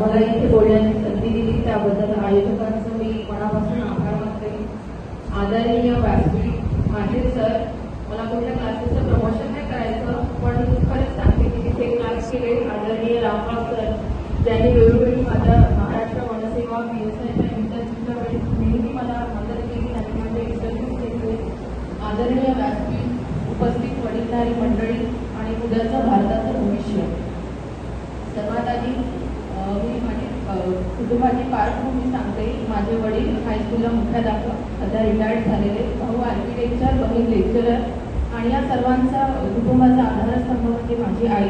मला इथे बोलण्याची संधी दिली त्याबद्दल आयोजकांचं मी मनापासून आभार मानते. आदरणीय व्यासपीठ, माझे सर, मला कुठल्या क्लासेसचं प्रमोशन नाही करायचं, पण खरंच सांगते की तिथे क्लास केले आदरणीय रामराव सर, ज्यांनी वेळोवेळी माझ्या महाराष्ट्र वनसेवा PSIच्या इंटरव्ह्यूच्या वेळी नेहमी मला मदत केली आणि माझे इंटरव्ह्यू घेतले. आदरणीय व्यासपीठ, उपस्थित वडीलधारी मंडळी आणि उद्याचं भारताचं भविष्य, सर्वात आधी मी माझी कुटुंबाची पार्श्वभूमी सांगते. माझे वडील हायस्कूलला मुख्याध्यापक, सध्या रिटायर्ड झालेले, भाऊ आर्किटेक्चर, बहीण लेक्चरर आणि या सर्वांचा कुटुंबाचा आधारस्तंभ म्हणजे माझी आई.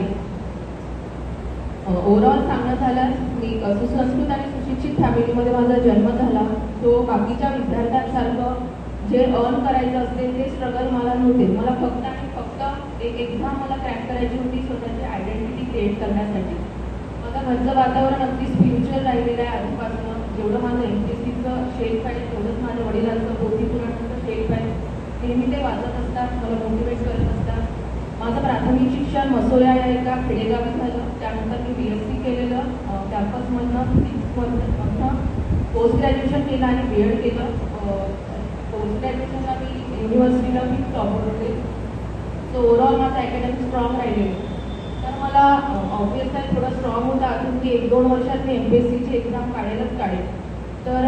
ओव्हरऑल सांगणं झाल्यास मी सुसंस्कृत आणि सुशिक्षित फॅमिलीमध्ये माझा जन्म झाला. तो बाकीच्या विद्यार्थ्यांसारखं जे अर्न करायचं असते ते स्ट्रगल मला नव्हते. मला फक्त आणि फक्त एक एक्झाम मला क्रॅक करायची होती स्वतःची आयडेंटिटी क्रिएट करण्यासाठी. माझं घरचं वातावरण अगदी स्पिरिच्युअल राहिलेलं आहे आधीपासून. जेवढं माझं MPSCचं शेल्फ आहे तेवढंच माझ्या वडिलांचं पोथी पुराणाचं शेल्फ आहे. नेहमी ते वाचत असतात, मला मोटिवेट करत असतात. माझं प्राथमिक शिक्षण मसोया या एका खेडेगावी झालं. त्यानंतर मी BSc केलेलं कॅम्पसमधनं, फिजिक्समधनं पोस्ट ग्रॅज्युएशन केलं आणि BEd केलं. पोस्ट ग्रॅज्युएशनला मी युनिव्हर्सिटीला मी टॉपर होते. सो ओव्हरऑल माझं अकॅडमिक स्ट्रॉंग राहिलेलं. तर मला ऑब्वियस आहे थोडं स्ट्रॉंग होतं अजून की 1-2 वर्षात मी MPSCची एक्झाम काढेलच काढेल. तर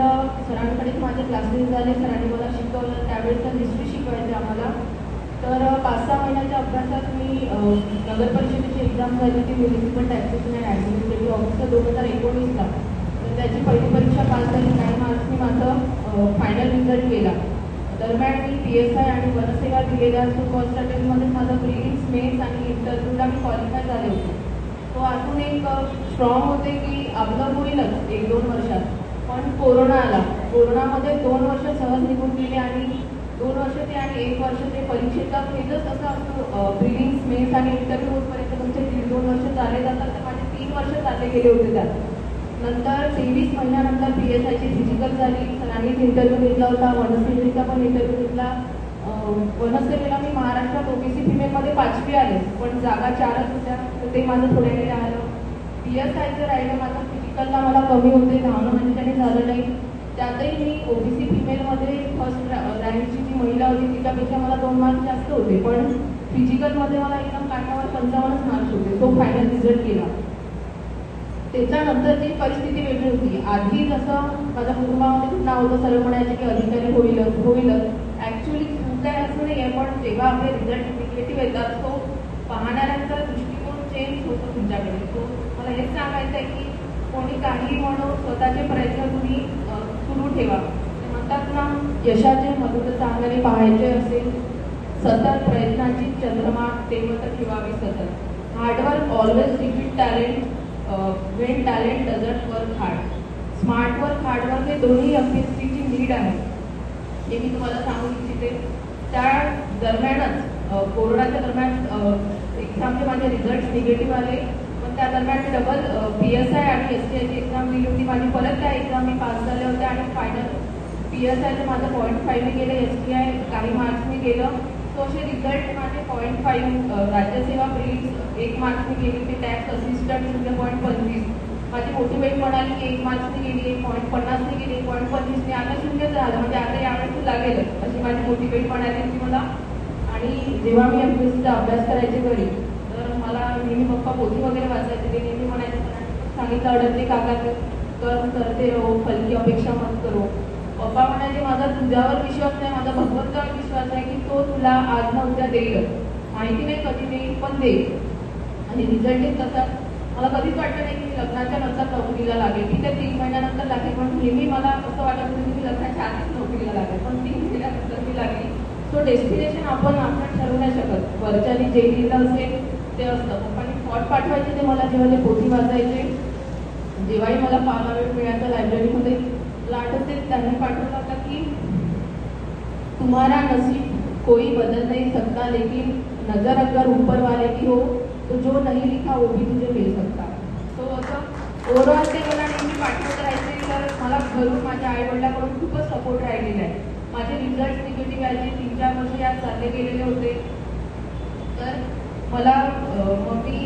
सरांकडेच माझे क्लासेस झाले, सरांनी मला शिकवलं. त्यावेळेस तर हिस्ट्री शिकवायचे आम्हाला. तर 5-6 महिन्याच्या अभ्यासात मी नगर परिषदेची एक्झाम झाली होती, municipal taxation and administrative officer 2019ला. तर त्याची पहिली परीक्षा पास झाली. 9 मार्क्सनी माझं फायनल रिझल्ट केला. दरम्यान मी PSI आणि वनसेवा दिलेल्या कॉस्ट अटेम्प्टमध्ये माझं प्रिलिम्स, मेन्स आणि इंटरव्ह्यूला मी क्वालिफाय झाले होते. तो अजून एक स्ट्रॉंग होते की आपलं होईलच 1-2 वर्षात. पण कोरोना आला. कोरोनामध्ये 2 वर्ष सहज निघून गेले आणि 2 वर्ष ते आणि 1 वर्ष ते परीक्षेचा फेजच असा असतो. प्रिलिम्स, मेन्स आणि इंटरव्ह्यू होतपर्यंत तुमचे 1.5-2 वर्ष चालले जातात. तर माझे 3 वर्ष चालले गेले होते त्यात. नंतर 23 महिन्यानंतर PSIची फिजिकल झाली. सरांनीच इंटरव्ह्यू घेतला होता, वनसेवेचा पण इंटरव्ह्यू घेतला. वनसेवेला मी महाराष्ट्रात OBC फिमेलमध्ये 5वी आले, पण जागा 4च होत्या, तर ते माझं थोड्याने राहिलं. PSIचं राहिलं माझं. फिजिकलला मला कमी होते, धावणं म्हणजे त्याने झालं नाही. त्यातही मी OBC फिमेलमध्ये फर्स्ट रँकची जी महिला होती तिच्यापेक्षा मला 2 मार्क्स जास्त होते, पण फिजिकलमध्ये मला एकदम काठावर 55 मार्क्स होते. तो फायनल रिझल्ट केला. त्याच्यानंतरची परिस्थिती वेगळी होती. आधी जसं माझ्या कुटुंबामध्ये नाव होतं, सर्व म्हणायचे की अधिकारी होईलच. ॲक्च्युली खूप काय असं नाही आहे, पण जेव्हा आपले रिझल्ट निगेटिव्ह येतात तो पाहणाऱ्यांचा दृष्टिकोन चेंज होतो तुमच्याकडे. तो मला हेच सांगायचं आहे की कोणी काही म्हणून स्वतःचे प्रयत्न तुम्ही सुरू ठेवा. ते म्हणतात ना, यशाचे मधुर चांगले पाहायचे असेल, सतत प्रयत्नाची चंद्रमा तेवत ठेवावी सतत. Hard work always defeat talent when talent doesn't work hard. Smart work, hard work हे दोन्ही MPSCची नीड आहे, हे मी तुम्हाला सांगू इच्छिते. त्या दरम्यानच कोरोनाच्या दरम्यान एक्झामचे माझे रिझल्ट निगेटिव्ह आले, पण त्या दरम्यान मी डबल PSI आणि STIची एक्झाम दिली होती माझी. परत त्या एक्झाम मी पास झाले होते आणि फायनल PSIचं माझं 0.5 मी गेलं, STI काही मार्क्स मी गेलं. तो असे रिझल्ट माझे 0.5, राज्यसेवा प्रिलिम्स 1 मार्क्सनी गेली होती, टॅक्स असिस्टंट 0.25. माझी मोटिवेट म्हणाली की 1 मार्क्सनी गेली, 1.50नी गेली, 1.25नी, आता 0 झालं, म्हणजे आता यावेळेस लागेल, अशी माझी मोटिवेट म्हणाली होती मला. आणि जेव्हा मी MPSCचा अभ्यास करायचे घरी, तर मला नेहमी पप्पा पोथी वगैरे वाचायचे. ते नेहमी म्हणायचे, सांगितलं अडकले काका कर करते रहो, फलकी अपेक्षा मत करो. पप्पा म्हणायचे माझा तुझ्यावर विश्वास नाही, माझा भगवंतावर विश्वास आहे की तो तुला आज ना उद्या देईल. माहिती नाही कधी देईल, पण देईल. आणि रिझल्ट तसा मला कधीच वाटलं नाही की लग्नाच्या नंतर नोकरीला लागेल. ठीक आहे, 3 महिन्यानंतर लागेल, पण नेहमी मला असं वाटत होतं की मी लग्नाच्या आधीच नोकरीला लागेल, पण 3 महिन्यानंतर मी लागली. सो डेस्टिनेशन आपण ठरवू नाही शकत. वरच्याने जे लिहिलं असेल ते असतं. पप्पांनी थॉट पाठवायचे ते मला, जेव्हा ते पोथी वाचायचे, जेव्हाही मला पाहायला वेळ मिळायचा लायब्ररीमध्ये लाटते, त्यांनी पाठवला होता की तुम्हारा नसीब कोई बदल नहीं सकता, लेकिन नजर अगर ऊपर वाले की हो तो जो नहीं लिखा वो भी तुझे मिल सकता. तो असं ओव्हरऑल ते मला नेहमी पाठवत राहायचे. तर मला घरून माझ्या आईवडिलांकडून खूपच सपोर्ट राहिलेला आहे. माझे रिझल्ट निगेटिव्ह यायचे, 3-4 वर्ष यात चालले गेलेले होते. तर मला मम्मी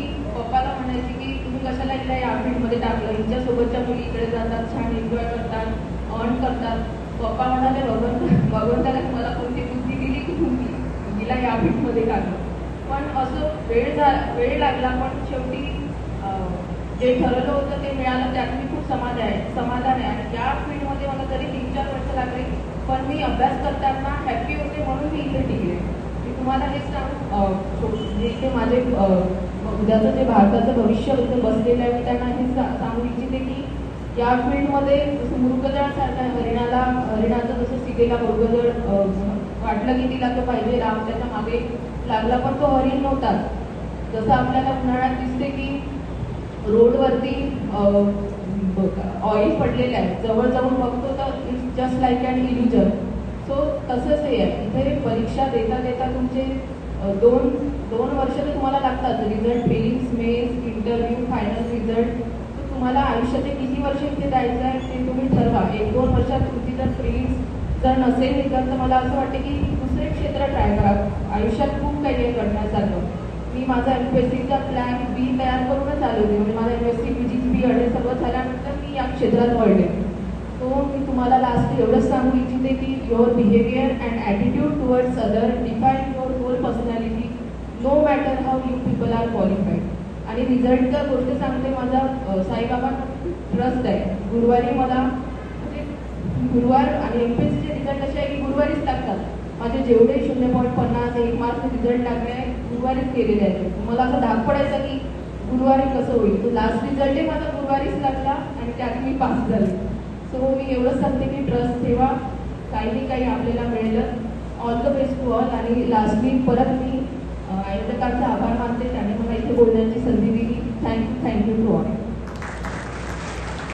पप्पाला म्हणायची की तुम्ही कशाला हिला या फील्डमध्ये टाकलं, हिच्यासोबतच्या मुली इकडे जातात, छान एन्जॉय करतात, अर्न करतात. पप्पा म्हणाले भगवंताने मला कोणती बुद्धी दिली की तुम्ही हिला या फील्डमध्ये टाकलं. पण असं वेळ लागला, पण शेवटी जे ठरवलं होतं ते मिळालं, त्यात मी खूप समाधान आहे. आणि या फील्डमध्ये मला तरी 3-4 वर्ष लागली, पण मी अभ्यास करताना हॅपी होते म्हणून मी इथे टिकले. मी तुम्हाला हेच सांगू, इथे माझे उद्याचं जे भारताचं भविष्य इथे बसलेलं आहे, मी त्यांना हेच सांगू इच्छिते की या फील्डमध्ये जसं मृगजळासारखं हरिणाचं जसं सीतेला मृगजळ वाटलं की तिला तो पाहिजे, राम त्याच्या मागे लागला, पण तो हरिण नव्हता. जसं आपल्याला उन्हाळ्यात दिसते की रोडवरती ऑइल पडलेले आहे, जवळ जाऊन बघतो तर it's just like an illusion. So तसंच हे आहे, इथे परीक्षा देता तुमचे दोन वर्ष तर तुम्हाला लागतात. Result, fillings, mains, interview, final result. तर तुम्हाला आयुष्याचे किती वर्ष इथे द्यायचं आहे ते तुम्ही ठरवा. 1-2 वर्षात तुमची जर फिलिंग्स जर नसेल निघत तर मला असं वाटतं की दुसरे क्षेत्र ट्राय करा. आयुष्यात खूप काही करण्यासारखं. मी माझा MPSCचा प्लॅन बी तयार करूनच आले होते. म्हणजे माझा MSc फिजिक्स बी हे सगळं झाल्यानंतर मी या क्षेत्रात वळले. सो मी तुम्हाला लास्ट एवढंच सांगू इच्छिते की your behaviour and attitude towards other define your whole personality, no matter how you people are qualified. आणि रिझल्टचा गोष्ट सांगते, माझा साईबाबा ट्रस्ट आहे. गुरुवारी मला म्हणजे गुरुवार आणि MPSCचे रिझल्ट असे आहे की गुरुवारीच लागतात. माझे जेवढे 0.50 1 मार्क्स रिझल्ट लागले आहे गुरुवारीच केलेले आहेत. मला असं धाक पडायचं की गुरुवारी कसं होईल. तो लास्ट रिझल्टही माझा गुरुवारीच लागला आणि त्यात मी पास झाले. सो मी एवढंच सांगते की ट्रस्ट ठेवा, काही काही आपल्याला मिळेलच. All the best to all. आणि लास्टली परत मी आयोजकांचा आभार मानते, त्याने मला इथे बोलण्याची संधी दिली. Thank you to all.